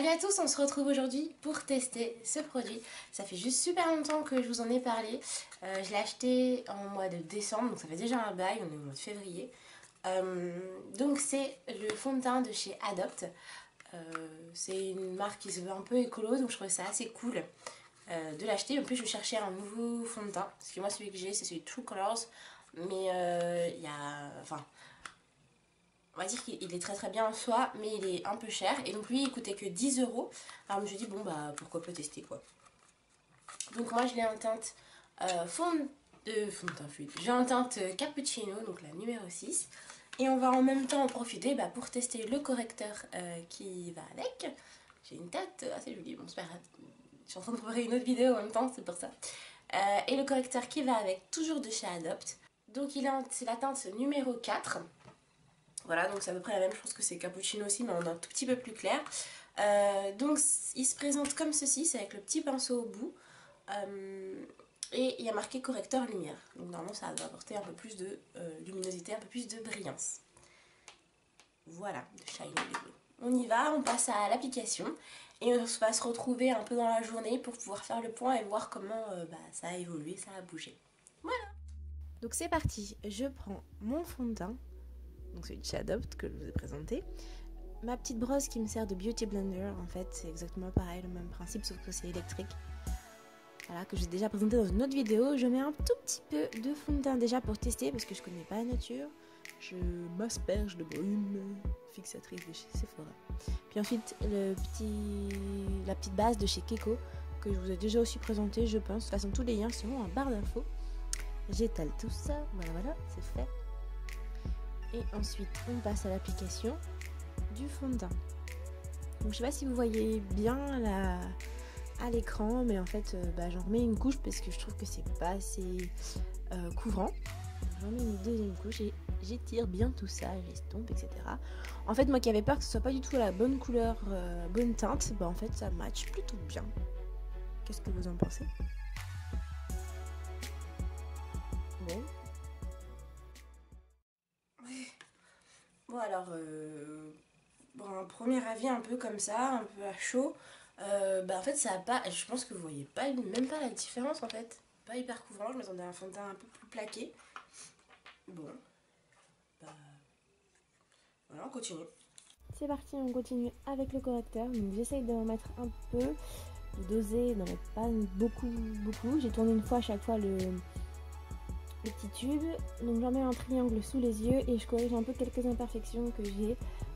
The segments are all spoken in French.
Salut à tous, on se retrouve aujourd'hui pour tester ce produit. Ça fait juste super longtemps que je vous en ai parlé. Je l'ai acheté en mois de décembre, donc ça fait déjà un bail, on est au mois de février. Donc c'est le fond de teint de chez Adopt. C'est une marque qui se veut un peu écolo, donc je trouvais ça assez cool de l'acheter. En plus je cherchais un nouveau fond de teint, parce que moi celui que j'ai c'est celui True Colors. Mais il y a... Enfin... On va dire qu'il est très bien en soi, mais il est un peu cher. Et donc lui, il coûtait que 10 euros. Alors je me suis dit, bon bah pourquoi pas tester quoi. Donc moi je l'ai en teinte fond de teint fluide. J'ai en teinte cappuccino, donc la numéro 6. Et on va en même temps en profiter pour tester le correcteur qui va avec. J'ai une tête assez jolie, bon c'est pas grave. Je suis en train de préparer une autre vidéo en même temps, c'est pour ça. Et le correcteur qui va avec, toujours de chez Adopt. Donc c'est la teinte numéro 4. Voilà, donc c'est à peu près la même, je pense que c'est cappuccino aussi, mais en un tout petit peu plus clair. Donc il se présente comme ceci, c'est avec le petit pinceau au bout. Et il y a marqué correcteur lumière. Donc normalement ça va apporter un peu plus de luminosité, un peu plus de brillance. Voilà, de Shiny Glow. On y va, on passe à l'application. Et on va se retrouver un peu dans la journée pour pouvoir faire le point et voir comment ça a évolué, ça a bougé. Voilà. Donc c'est parti, je prends mon fond de teint. Donc celui de chez Adopt que je vous ai présenté. Ma petite brosse qui me sert de beauty blender, en fait c'est exactement pareil, le même principe sauf que c'est électrique. Voilà, que j'ai déjà présenté dans une autre vidéo. Je mets un tout petit peu de fond de teint déjà pour tester parce que je connais pas la nature. Je m'asperge de brume fixatrice de chez Sephora. Puis ensuite la petite base de chez Keko que je vous ai déjà aussi présenté je pense. De toute façon tous les liens sont en barre d'infos. J'étale tout ça, voilà, c'est fait. Et ensuite on passe à l'application du fond de teint. Donc je sais pas si vous voyez bien à l'écran, mais en fait j'en remets une couche parce que je trouve que c'est pas assez couvrant. J'en mets une deuxième couche et j'étire bien tout ça, j'estompe, etc. En fait moi qui avais peur que ce soit pas du tout la bonne couleur, bonne teinte, en fait ça match plutôt bien. Qu'est-ce que vous en pensez? Bon. Bon alors, un premier avis un peu comme ça, un peu à chaud. En fait ça a pas, je pense que vous voyez pas, même pas la différence en fait. Pas hyper couvrant, je m'attendais à un fond de teint un peu plus plaqué. Bon, voilà, on continue. C'est parti, on continue avec le correcteur. Donc j'essaye d'en mettre un peu, de doser, d'en mettre pas beaucoup. J'ai tourné une fois à chaque fois le petit tube. Donc j'en mets un triangle sous les yeux et je corrige un peu quelques imperfections que j'ai,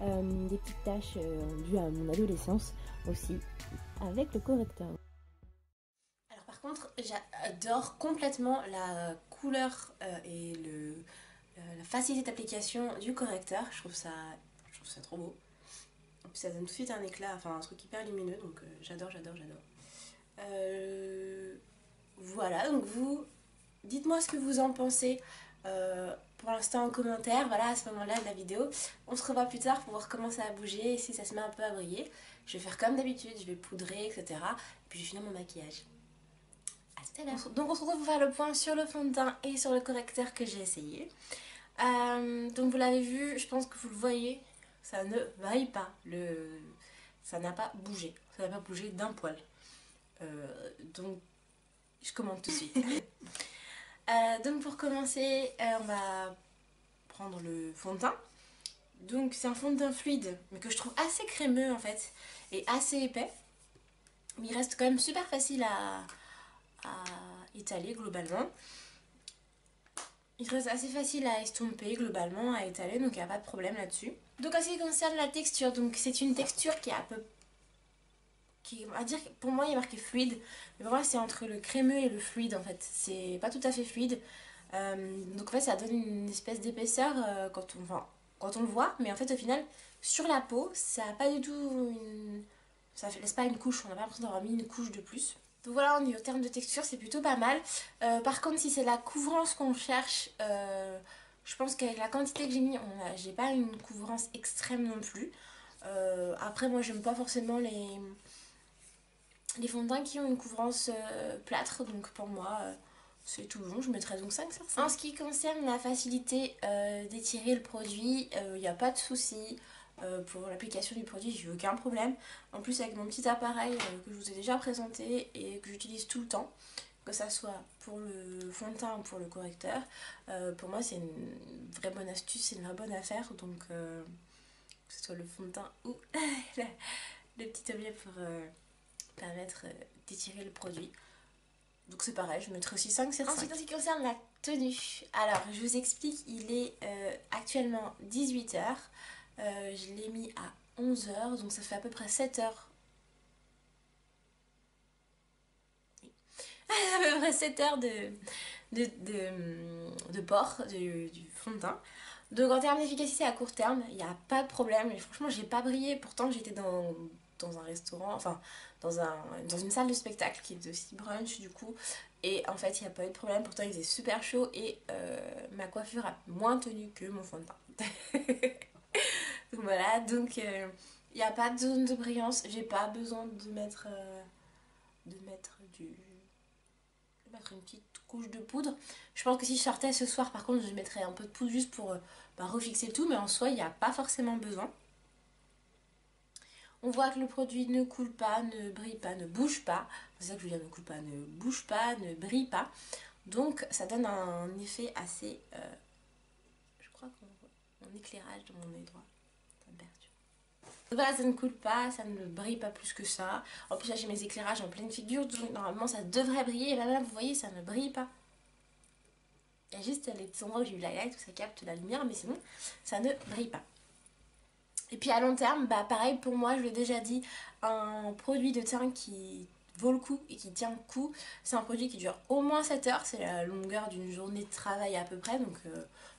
des petites taches dues à mon adolescence aussi, avec le correcteur. Alors par contre, j'adore complètement la couleur et la facilité d'application du correcteur. Je trouve ça trop beau. En plus ça donne tout de suite un éclat, enfin un truc hyper lumineux, donc j'adore. Voilà, donc vous, dites-moi ce que vous en pensez pour l'instant en commentaire, voilà, à ce moment-là de la vidéo. On se revoit plus tard pour voir comment ça a bougé et si ça se met un peu à briller. Je vais faire comme d'habitude, je vais poudrer, etc. Et puis je vais finir mon maquillage. À tout à l'heure. Donc on se retrouve pour faire le point sur le fond de teint et sur le correcteur que j'ai essayé. Donc vous l'avez vu, je pense que vous le voyez, ça ne vaille pas, ça n'a pas bougé, ça n'a pas bougé d'un poil. Donc je commente tout de suite. Donc pour commencer, on va prendre le fond de teint. Donc c'est un fond de teint fluide, mais que je trouve assez crémeux en fait, et assez épais. Mais il reste quand même super facile à étaler globalement. Il reste assez facile à estomper globalement, à étaler, donc il n'y a pas de problème là-dessus. Donc en ce qui concerne la texture, donc c'est une texture qui est on va dire, pour moi il est marqué fluide, mais pour moi c'est entre le crémeux et le fluide en fait. C'est pas tout à fait fluide. Donc en fait ça donne une espèce d'épaisseur quand on le voit, mais en fait au final sur la peau ça n'a pas du tout ça laisse pas une couche, on n'a pas l'impression d'avoir mis une couche de plus. Donc voilà, au terme de texture c'est plutôt pas mal. Par contre si c'est la couvrance qu'on cherche, je pense qu'avec la quantité que j'ai mis, j'ai pas une couvrance extrême non plus. Après moi j'aime pas forcément les fonds de teint qui ont une couvrance plâtre, donc pour moi c'est tout bon, je mettrais donc 5 sur 5. En ce qui concerne la facilité d'étirer le produit, il n'y a pas de souci. pour l'application du produit, j'ai eu aucun problème. En plus avec mon petit appareil que je vous ai déjà présenté et que j'utilise tout le temps, que ça soit pour le fond de teint ou pour le correcteur, pour moi c'est une vraie bonne astuce, c'est une vraie bonne affaire. Donc que ce soit le fond de teint ou le petit objet pour permettre d'étirer le produit. Donc c'est pareil, je mettrai aussi 5 sur 5. Ensuite, en ce qui concerne la tenue, alors je vous explique, il est actuellement 18h. Je l'ai mis à 11h, donc ça fait à peu près 7h. Oui. À peu près 7 heures de port du fond de teint. Donc en termes d'efficacité à court terme, il n'y a pas de problème. Et franchement, j'ai pas brillé. Pourtant, j'étais dans un restaurant, enfin dans une salle de spectacle qui est aussi brunch du coup. Et en fait, il n'y a pas eu de problème. Pourtant, il faisait super chaud et ma coiffure a moins tenu que mon fond de teint. Donc voilà, donc il n'y a pas de zone de brillance. J'ai pas besoin de mettre une petite couche de poudre. Je pense que si je sortais ce soir, par contre, je mettrais un peu de poudre juste pour refixer le tout, mais en soi, il n'y a pas forcément besoin. On voit que le produit ne coule pas, ne brille pas, ne bouge pas. C'est ça que je veux dire, ne coule pas, ne bouge pas, ne brille pas. Donc ça donne un effet assez... je crois qu'on voit mon éclairage de mon œil droit. Ça me perturbe. Donc voilà, ça ne coule pas, ça ne brille pas plus que ça. En plus là j'ai mes éclairages en pleine figure, donc normalement ça devrait briller. Et là vous voyez, ça ne brille pas. Il y a juste les petits endroits où j'ai eu l'highlight où ça capte la lumière, mais sinon ça ne brille pas. Et puis à long terme, bah pareil pour moi, je l'ai déjà dit, un produit de teint qui vaut le coup et qui tient le coup, c'est un produit qui dure au moins 7 heures, c'est la longueur d'une journée de travail à peu près, donc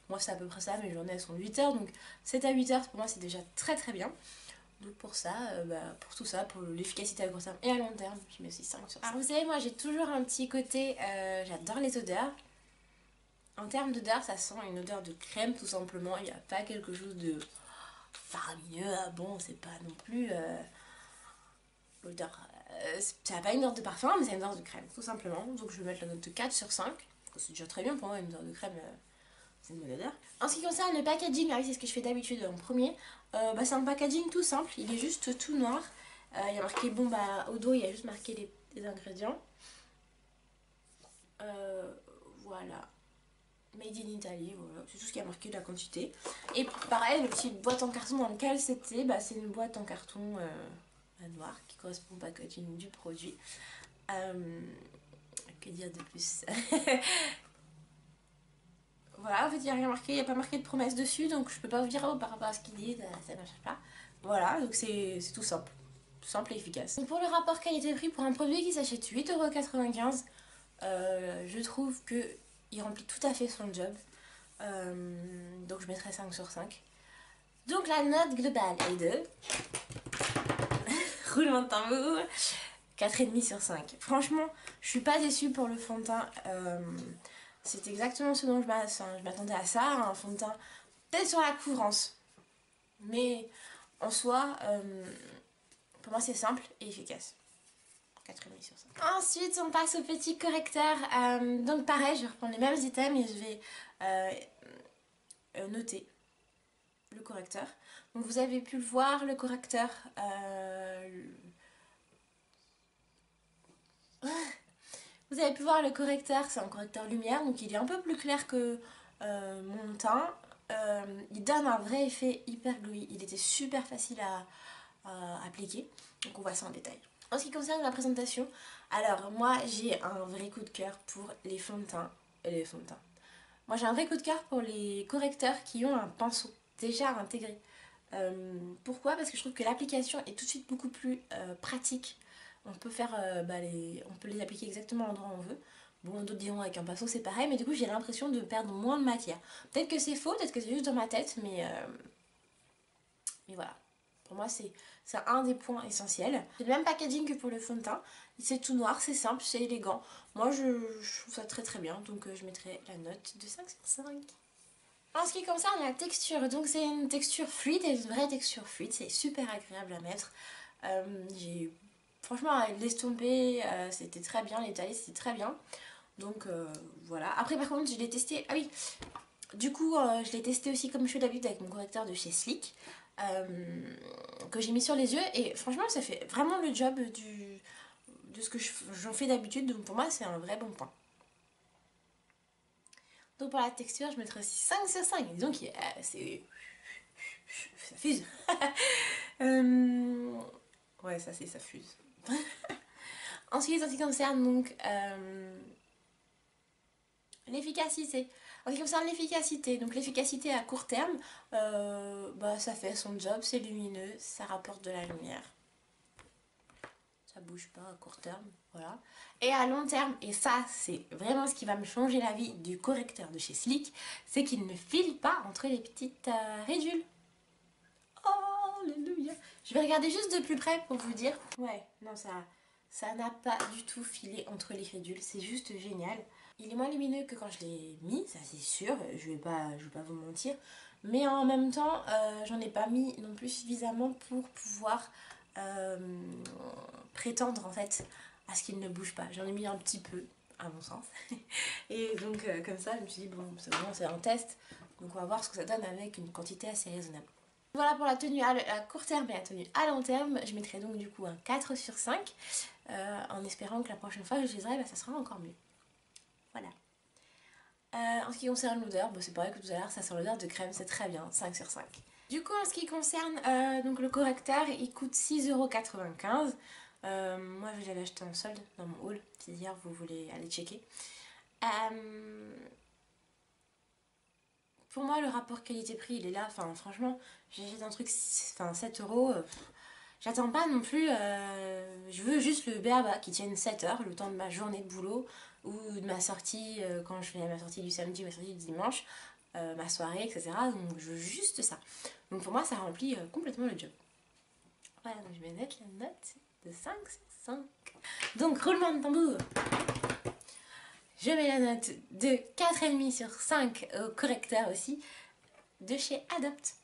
moi c'est à peu près ça, mes journées elles sont 8 heures, donc 7 à 8 heures pour moi c'est déjà très très bien. Donc pour ça, pour tout ça, pour l'efficacité à court terme et à long terme, je mets aussi 5 sur 5. Alors vous savez, moi j'ai toujours un petit côté, j'adore les odeurs. En termes d'odeur, ça sent une odeur de crème tout simplement, il n'y a pas quelque chose de faramineux, bon c'est pas non plus l'odeur, ça n'a pas une odeur de parfum mais c'est une odeur de crème tout simplement, donc je vais mettre la note de 4 sur 5, c'est déjà très bien pour moi, une odeur de crème, c'est une bonne odeur. En ce qui concerne le packaging, c'est ce que je fais d'habitude en premier, c'est un packaging tout simple, il est juste tout noir, il y a marqué, au dos il y a juste marqué les ingrédients, voilà. Made in Italy, voilà, c'est tout ce qui a marqué la quantité. Et pareil, la petite boîte en carton dans laquelle c'était, c'est une boîte en carton noire qui correspond au packaging du produit. Que dire de plus? Voilà, en fait il n'y a rien marqué, il n'y a pas marqué de promesse dessus, donc je peux pas vous dire par rapport à ce qu'il dit, ça marche pas. Voilà, donc c'est tout simple. Tout simple et efficace. Donc pour le rapport qualité-prix, pour un produit qui s'achète 8,95 €, je trouve que il remplit tout à fait son job. Donc je mettrai 5 sur 5. Donc la note globale est de roulement de tambour, 4,5 sur 5. Franchement, je suis pas déçue pour le fond de teint. C'est exactement ce dont je m'attendais à ça, un fond de teint peut-être sur la couvrance. Mais en soi, pour moi c'est simple et efficace. 4,5 sur 5. Ensuite, on passe au petit correcteur. Donc pareil, je vais reprendre les mêmes items et je vais noter le correcteur. Donc vous avez pu le voir, le correcteur... Vous avez pu voir le correcteur, c'est un correcteur lumière, donc il est un peu plus clair que mon teint. Il donne un vrai effet hyper glowy. Il était super facile à appliquer. Donc on voit ça en détail. En ce qui concerne la présentation, alors moi j'ai un vrai coup de cœur pour les fonds de teint et les fonds de teint. Moi j'ai un vrai coup de cœur pour les correcteurs qui ont un pinceau déjà intégré. Pourquoi? Parce que je trouve que l'application est tout de suite beaucoup plus pratique. On peut faire on peut les appliquer exactement à l'endroit où on veut. Bon, d'autres diront avec un pinceau c'est pareil, mais du coup j'ai l'impression de perdre moins de matière. Peut-être que c'est faux, peut-être que c'est juste dans ma tête, mais voilà. Pour moi, c'est un des points essentiels. C'est le même packaging que pour le fond de teint. C'est tout noir, c'est simple, c'est élégant. Moi, je trouve ça très très bien. Donc, je mettrai la note de 5 sur 5. En ce qui concerne la texture, donc c'est une texture fluide, et une vraie texture fluide. C'est super agréable à mettre. Franchement, à l'estomper, c'était très bien. L'étaler, c'était très bien. Donc, voilà. Après, par contre, je l'ai testé... Ah oui, du coup, je l'ai testé aussi comme je fais d'habitude avec mon correcteur de chez Sleek. que j'ai mis sur les yeux et franchement ça fait vraiment le job de ce que j'en fais d'habitude, donc pour moi c'est un vrai bon point. Donc pour la texture je mettrai aussi 5 sur 5, disons que c'est... ça fuse. Ouais ça c'est ça fuse. Ensuite en ce qui concerne donc l'efficacité. En ce qui concerne l'efficacité, donc l'efficacité à court terme, bah ça fait son job, c'est lumineux, ça rapporte de la lumière. Ça bouge pas à court terme, voilà. Et à long terme, et ça c'est vraiment ce qui va me changer la vie du correcteur de chez Sleek, c'est qu'il ne file pas entre les petites ridules. Oh, alléluia. Je vais regarder juste de plus près pour vous dire. Ouais, non ça n'a pas du tout filé entre les ridules, c'est juste génial. Il est moins lumineux que quand je l'ai mis, ça c'est sûr, je vais pas vous mentir. Mais en même temps, j'en ai pas mis non plus suffisamment pour pouvoir prétendre en fait à ce qu'il ne bouge pas. J'en ai mis un petit peu, à mon sens. Et donc comme ça, je me suis dit, bon, c'est un test. Donc on va voir ce que ça donne avec une quantité assez raisonnable. Voilà pour la tenue à court terme et la tenue à long terme. Je mettrai donc du coup un 4 sur 5. En espérant que la prochaine fois que je l'utiliserai, ça sera encore mieux. Voilà. En ce qui concerne l'odeur, c'est pareil que tout à l'heure, ça sent l'odeur de crème, c'est très bien, 5 sur 5. Du coup, en ce qui concerne donc le correcteur, il coûte 6,95 €. Moi, je l'avais acheté en solde dans mon haul, si hier vous voulez aller checker. Pour moi, le rapport qualité-prix, il est là. Enfin, franchement, j'achète un truc, 7 €. J'attends pas non plus, je veux juste le BABA qui tienne 7 heures, le temps de ma journée de boulot ou de ma sortie, quand je fais ma sortie du samedi, ma sortie du dimanche, ma soirée, etc. Donc je veux juste ça. Donc pour moi, ça remplit complètement le job. Voilà, donc je vais mettre la note de 5 sur 5. Donc roulement de tambour. Je mets la note de 4,5 sur 5 au correcteur aussi, de chez Adopt.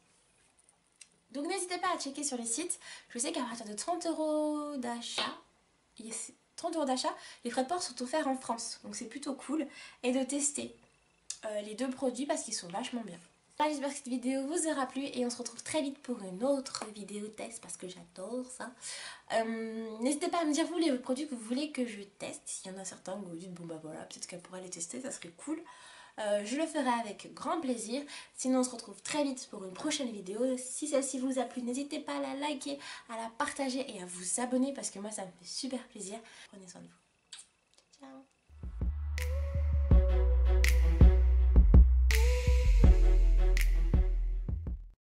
Donc n'hésitez pas à checker sur les sites. Je sais qu'à partir de 30 € d'achat, 30 € d'achat, les frais de port sont offerts en France. Donc c'est plutôt cool. Et de tester les deux produits parce qu'ils sont vachement bien. Voilà, j'espère que cette vidéo vous aura plu et on se retrouve très vite pour une autre vidéo test parce que j'adore ça. N'hésitez pas à me dire vous les produits que vous voulez que je teste. S'il y en a certains que vous dites bon bah voilà, peut-être qu'elle pourrait les tester, ça serait cool. Je le ferai avec grand plaisir. Sinon on se retrouve très vite pour une prochaine vidéo. Si celle-ci vous a plu, n'hésitez pas à la liker, à la partager et à vous abonner parce que moi ça me fait super plaisir. Prenez soin de vous.